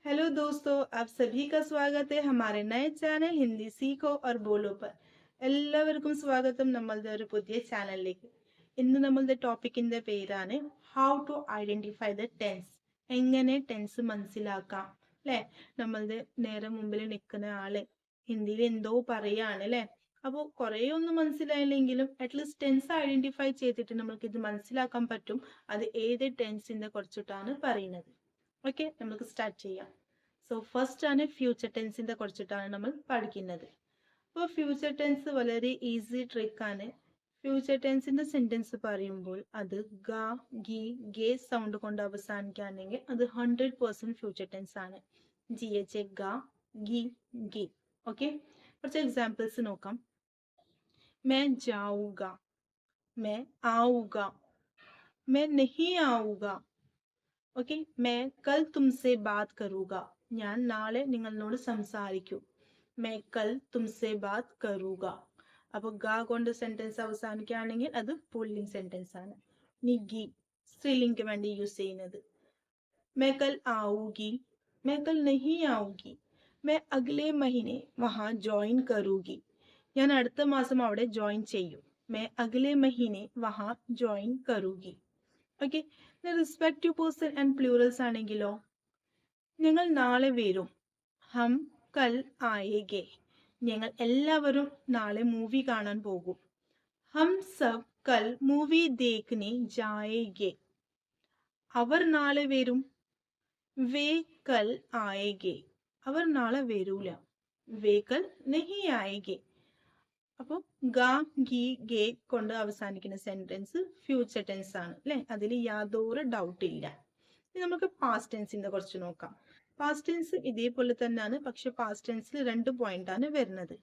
Hello दोस्तों, आप सभी का स्वागत है हमारे नए चैनल हिंदी सीखो और बोलो पर. എല്ലാവർക്കും സ്വാഗതം നമ്മളുടെ ഒരു പുതിയ ചാനലിലേക്ക്. ഇന്ന് നമ്മളുടെ ടോപ്പിക്കിന്റെ പേരാണ് how to identify the tense. എങ്ങനെ ടെൻസ് മനസ്സിലാക്കാം അല്ലെ. നമ്മളുടെ നേരെ മുമ്പിൽ നിൽക്കുന്ന ആള് ഹിന്ദിയിൽ എന്തോ പറയാണ് അല്ലെ. അപ്പോൾ കുറേ ഒന്നും മനസ്സിലായില്ലെങ്കിലും അറ്റ്ലീസ്റ്റ് ടെൻസ് ഐഡന്റിഫൈ ചെയ്തിട്ട് നമ്മൾക്ക് ഇത് മനസ്സിലാക്കാൻ പറ്റും അത് ഏത് ടെൻസിന്റെ കുറിച്ചിട്ടാണ് പറയുന്നത്. ഓക്കെ, നമുക്ക് സ്റ്റാർട്ട് ചെയ്യാം. സോ ഫസ്റ്റ് ആണ് ഫ്യൂച്ചർ ടെൻസിന്റെ കുറിച്ചിട്ടാണ് നമ്മൾ പഠിക്കുന്നത്. അപ്പോൾ ഫ്യൂച്ചർ ടെൻസ് വളരെ ഈസി ട്രിക്ക് ആണ്. ഫ്യൂച്ചർ ടെൻസിന്റെ സെന്റൻസ് പറയുമ്പോൾ അത് ഗ ഗി ഗേ സൗണ്ട് കൊണ്ട് അവസാനിക്കുകയാണെങ്കിൽ അത് 100% ഫ്യൂച്ചർ ടെൻസ് ആണ്. GH ഗ ഗി ഗി. ഓക്കെ, കുറച്ച് എക്സാമ്പിൾസ് നോക്കാം. मैं जाऊंगा, मैं आऊंगा, मैं नहीं आऊंगा. ഓക്കെ, मैं कल तुमसे बात करूंगा, ഞാൻ നാളെ നിങ്ങളോട് സംസാരിക്കും. मैं कल तुमसे बात करूंगा. അപ്പോൾ ഗ കൊണ്ട് സെന്റൻസ് അവസാനിക്കുകയാണെങ്കിൽ അത് പുള്ളിംഗ് സെന്റൻസ് ആണ്. ഇനി ഗി സ്ത്രീലിംഗിക്ക് വേണ്ടി യൂസ് ചെയ്യുന്നത്. मैं कल आऊंगी, मैं कल नहीं आऊंगी, मैं अगले महीने वहां ज्वाइन करूंगी. ഞാൻ അടുത്ത മാസം അവിടെ ജോയിൻ ചെയ്യും. मैं अगले महीने वहां ज्वाइन करूंगी. Okay, respective person and plurals ആണെങ്കിലോ ഞങ്ങൾ നാളെ വരും. ഹം കൽ ആയേഗെ, ഞങ്ങൾ എല്ലാവരും നാളെ മൂവി കാണാൻ പോകും. ഹം സബ് കൽ മൂവി ദേഖ്നെ ജായേഗെ, അവർ നാളെ വരും. വേ കൽ ആയേഗെ, അവർ നാളെ വരൂല. വേ കൽ നഹി ആയേഗെ. അപ്പോൾ ഗ ഗി ഗേ കൊണ്ട് അവസാനിക്കുന്ന സെന്റൻസ് ഫ്യൂച്ചർ ടെൻസ് ആണ് അല്ലെ, അതിൽ യാതൊരു ഡൗട്ട് ഇല്ല. ഇനി നമുക്ക് പാസ്റ്റ് ടെൻസിന്റെ കുറച്ച് നോക്കാം. പാസ്റ്റ് ടെൻസ് ഇതേപോലെ തന്നെയാണ്, പക്ഷെ പാസ്റ്റ് ടെൻസിൽ 2 പോയിന്റ് ആണ് വരുന്നത്.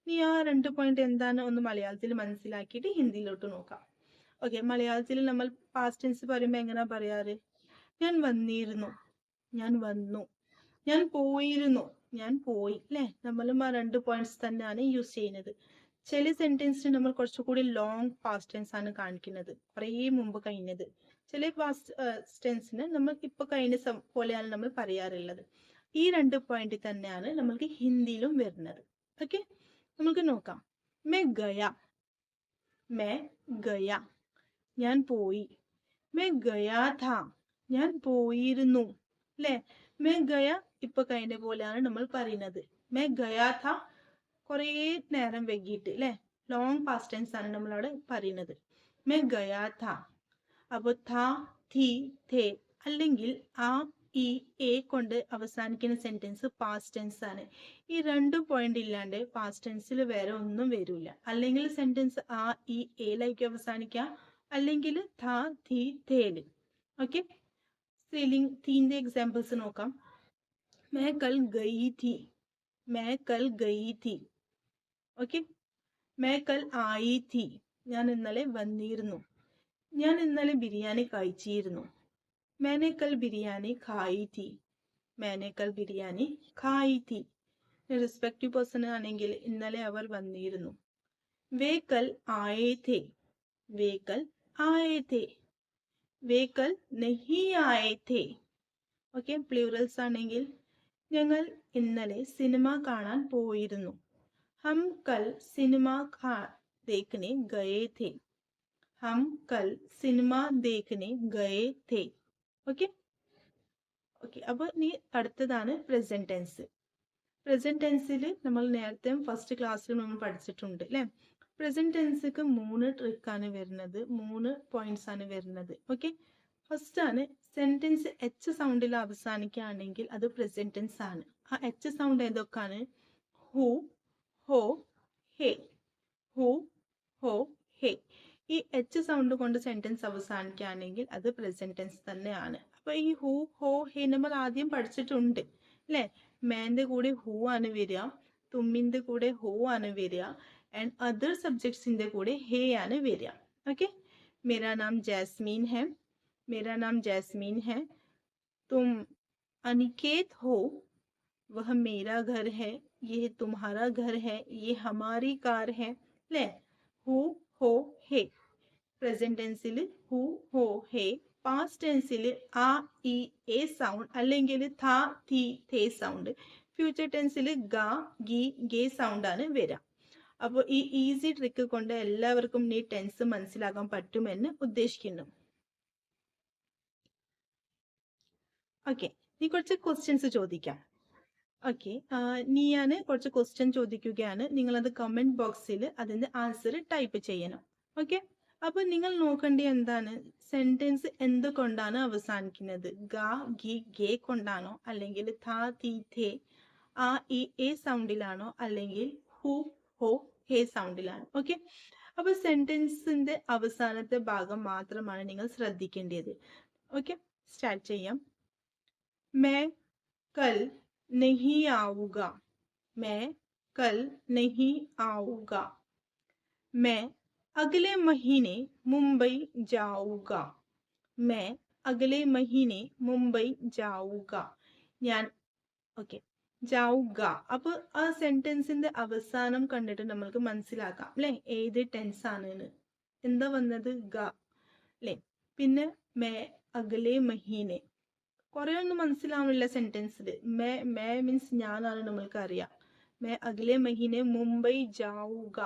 ഇനി ആ 2 പോയിന്റ് എന്താണ് ഒന്ന് മലയാളത്തിൽ മനസ്സിലാക്കിയിട്ട് ഹിന്ദിയിലോട്ട് നോക്കാം. ഓക്കെ, മലയാളത്തിൽ നമ്മൾ പാസ്റ്റ് ടെൻസ് പറയുമ്പോൾ എങ്ങനെയാ പറയാറ്? ഞാൻ വന്നിരുന്നു, ഞാൻ വന്നു. ഞാൻ പോയിരുന്നു, ഞാൻ പോയി അല്ലെ. നമ്മളും ആ 2 പോയിന്റ്സ് തന്നെയാണ് യൂസ് ചെയ്യുന്നത്. ചില സെന്റൻസിന് നമ്മൾ കുറച്ചുകൂടി ലോങ് പാസ്റ്റ് ടെൻസ് ആണ് കാണിക്കുന്നത്, കുറേ മുമ്പ് കഴിഞ്ഞത്. ചില പാസ്റ്റ് ടെൻസിന് നമ്മൾ ഇപ്പൊ കഴിഞ്ഞ പോലെയാണ് നമ്മൾ പറയാറുള്ളത്. ഈ 2 പോയിന്റ് തന്നെയാണ് നമ്മൾക്ക് ഹിന്ദിയിലും വരുന്നത്. ഓക്കെ, നമുക്ക് നോക്കാം. മേ ഗയ, മേ ഗയ, ഞാൻ പോയി. മേ ഗയാ ഥാ, ഞാൻ പോയിരുന്നു അല്ലെ. മേ ഗയ ഇപ്പൊ കഴിഞ്ഞ പോലെയാണ് നമ്മൾ പറയുന്നത്. മേ ഗയാ ഥാ കുറേ നേരം വൈകിട്ട് അല്ലെ, ലോങ് പാസ്റ്റ് ടെൻസ് ആണ് നമ്മൾ അവിടെ പറയുന്നത്. മേ ഗയാ ഥാ. അപ്പൊ ഥാ ഥി ഥേ അല്ലെങ്കിൽ ആ ഈ എ കൊണ്ട് അവസാനിക്കുന്ന സെന്റൻസ് പാസ്റ്റ് ടെൻസ് ആണ്. ഈ 2 പോയിന്റ് ഇല്ലാണ്ട് പാസ്റ്റ് ടെൻസിൽ വേറെ ഒന്നും വരില്ല. അല്ലെങ്കിൽ സെന്റൻസ് ആ ഈ എയിലേക്ക് അവസാനിക്കാം, അല്ലെങ്കിൽ ഥാ ഥി ഥേല്. ഓക്കെ, സ്ത്രീലിംഗ് തീന്റെ എക്സാമ്പിൾസ് നോക്കാം. മേ കൽ ഗയി ഥി, മേ കൽ ഗയി ഥി. ഓക്കെ, മേ കൽ ആയി ഥി, ഞാൻ ഇന്നലെ വന്നിരുന്നു. ഞാൻ ഇന്നലെ ബിരിയാണി കഴിച്ചിരുന്നു. मैंने कल बिरयानी खाई थी, मैंने कल बिरयानी खाई थी. റെസ്പെക്റ്റീവ് പേഴ്സൺ ആണെങ്കിൽ ഇന്നലെ അവർ വന്നിരുന്നു. വേ കൽ ആയേ ഥേ, വേ കൽ ആയേ ഥേ, വേ കൽ നഹി ആയേ ഥേ. ഓക്കെ, പ്ലൂറൽസ് ആണെങ്കിൽ ഞങ്ങൾ ഇന്നലെ സിനിമ കാണാൻ പോയിരുന്നു. हम कल सिनेमा देखने गए थे, हम कल സിനിമ देखने गए थे. ഓക്കെ ഓക്കെ, അപ്പോൾ ഇനി അടുത്തതാണ് പ്രസന്റ് ടെൻസ്. പ്രസന്റ് ടെൻസിൽ നമ്മൾ നേരത്തെ ഫസ്റ്റ് ക്ലാസ്സിൽ നമ്മൾ പഠിച്ചിട്ടുണ്ട് അല്ലെ. പ്രസന്റ് ടെൻസിക്ക് 3 ട്രിക്കാണ് വരുന്നത്, 3 പോയിന്റ്സ് ആണ് വരുന്നത്. ഓക്കെ, ഫസ്റ്റ് ആണ് സെന്റൻസ് എച്ച് സൗണ്ടിൽ അവസാനിക്കുകയാണെങ്കിൽ അത് പ്രസന്റ് ടെൻസ് ആണ്. ആ എച്ച് സൗണ്ട് ഏതൊക്കെയാണ്? ഹു, ഹോ, ഹേ. ഹു, ഹോ, ഹേ. ഈ എച്ച് സൗണ്ട് കൊണ്ട് സെന്റൻസ് അവസാനിക്കുകയാണെങ്കിൽ അത് പ്രസന്റ് ടെൻസ് തന്നെയാണ്. അപ്പൊ ഈ ഹു, ഹോ, ഹേ നമ്മൾ ആദ്യം പഠിച്ചിട്ടുണ്ട് അല്ലെ. മേന്റെ കൂടെ ഹു ആണ് വരിക, തുമ്മിന്റെ കൂടെ ഹോ ആണ് വരിക, ആൻഡ് അതർ സബ്ജക്ട്സിന്റെ കൂടെ ഹേ ആണ് വരിക. ഓക്കെ, मेरा नाम जैस्मीन है, मेरा नाम जैस्मीन है. तुम अनिकेत हो, वह मेरा घर है, ये तुम्हारा घर है, ये हमारी कार है ले. ഹു, ഹോ, ഹേ. പ്രസന്റ് ടെൻസിൽ ഹു, ഹോ, ഹേ പാസ്റ്റ് ടെൻസിൽ ആ ഇ എ സൗണ്ട് അല്ലെങ്കിൽ ഥ തി തേ സൗണ്ട്, ഫ്യൂച്ചർ ടെൻസിൽ ഗ ഗി ഗേ സൗണ്ട് ആണ് വരിക. അപ്പോൾ ഈ ഈസി ട്രിക്ക് കൊണ്ട് എല്ലാവർക്കും ഈ ടെൻസ് മനസ്സിലാക്കാൻ പറ്റുമെന്ന് ഉദ്ദേശിക്കുന്നു. ഓക്കെ, നീ കുറച്ച് ക്വസ്റ്റ്യൻസ് ചോദിക്കാം. ഓക്കെ, ഞാൻ കുറച്ച് ക്വസ്റ്റ്യൻ ചോദിക്കുകയാണ്. നിങ്ങളത് കമന്റ് ബോക്സിൽ അതിന്റെ ആൻസർ ടൈപ്പ് ചെയ്യണം. ഓക്കെ, അപ്പൊ നിങ്ങൾ നോക്കേണ്ടത് എന്താണ്, സെന്റൻസ് എന്തുകൊണ്ടാണ് അവസാനിക്കുന്നത്? ഗ ഗി ഗേ കൊണ്ടാണോ, അല്ലെങ്കിൽ ഥ തി ഥേ ആ ഇ എ സൗണ്ടിലാണോ, അല്ലെങ്കിൽ ഹു ഹോ ഹേ സൗണ്ടിലാണോ? ഓക്കെ, അപ്പൊ സെന്റൻസിന്റെ അവസാനത്തെ ഭാഗം മാത്രമാണ് നിങ്ങൾ ശ്രദ്ധിക്കേണ്ടത്. ഓക്കെ, സ്റ്റാർട്ട് ചെയ്യാം. मैं कल नहीं आऊंगा, मैं कल नहीं आऊंगा. मैं अगले महीने मुंबई जाऊंगा, मैं अगले महीने मुंबई जाऊंगा. ഞാൻ ഓക്കെ ജാവുക. അപ്പൊ ആ സെന്റൻസിന്റെ അവസാനം കണ്ടിട്ട് നമ്മൾക്ക് മനസ്സിലാക്കാം അല്ലെ ഏത് ടെൻസ് ആണ്. എന്താ വന്നത്? ഗ അല്ലെ. പിന്നെ മേ അഗലെ മഹീനെ, കുറെ ഒന്നും മനസ്സിലാവില്ല സെന്റൻസിൽ. മേ മീൻസ് ഞാനാണ്, നമ്മൾക്ക് അറിയാം. മേ അഗലെ മഹീനെ മുംബൈ ജാവുക,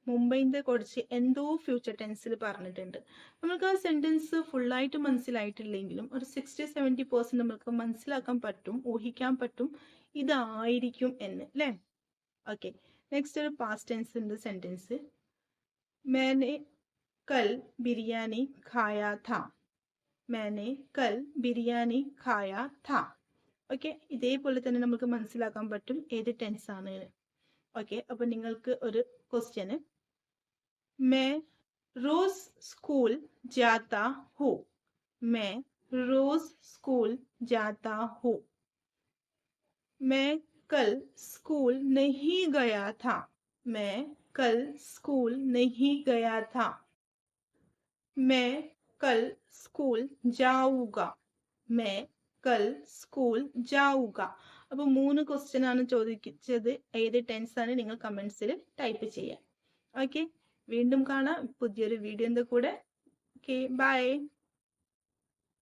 മുംബൈന്റെ കുറച്ച് എന്തോ ഫ്യൂച്ചർ ടെൻസിൽ പറഞ്ഞിട്ടുണ്ട്. നമുക്ക് ആ സെന്റൻസ് ഫുള്ളായിട്ട് മനസ്സിലായിട്ടില്ലെങ്കിലും ഒരു 60-70% നമുക്ക് മനസ്സിലാക്കാൻ പറ്റും, ഊഹിക്കാൻ പറ്റും ഇതായിരിക്കും എന്ന് അല്ലേ. ഓക്കെ, നെക്സ്റ്റ് ഒരു പാസ്റ്റ് ടെൻസിന്റെ സെന്റൻസ്. मैंने कल बिरयानी खाया था, मैंने कल बिरयानी खाया था. ഓക്കെ, ഇതേപോലെ തന്നെ നമുക്ക് മനസ്സിലാക്കാൻ പറ്റും ഏത് ടെൻസ് ആണ്. ഓക്കെ, അപ്പൊ നിങ്ങൾക്ക് ഒരു ക്വസ്റ്റ്യന്. मैं रोज स्कूल जाता हूँ, मैं रोज स्कूल जाता हूँ. मैं कल स्कूल नहीं गया था, मैं कल स्कूल नहीं गया था. मैं कल स्कूल जाऊंगा, मैं कल स्कूल जाऊंगा. അപ്പോൾ 3 ക്വസ്റ്റ്യൻ ആണ് ചോദിച്ചത്. ഏത് ടെൻസ് ആണ് നിങ്ങൾ കമന്റ്സിൽ ടൈപ്പ് ചെയ്യാം. ഓക്കെ, വീണ്ടും കാണാം പുതിയൊരു വീഡിയോന്റെ കൂടെ. Okay, by.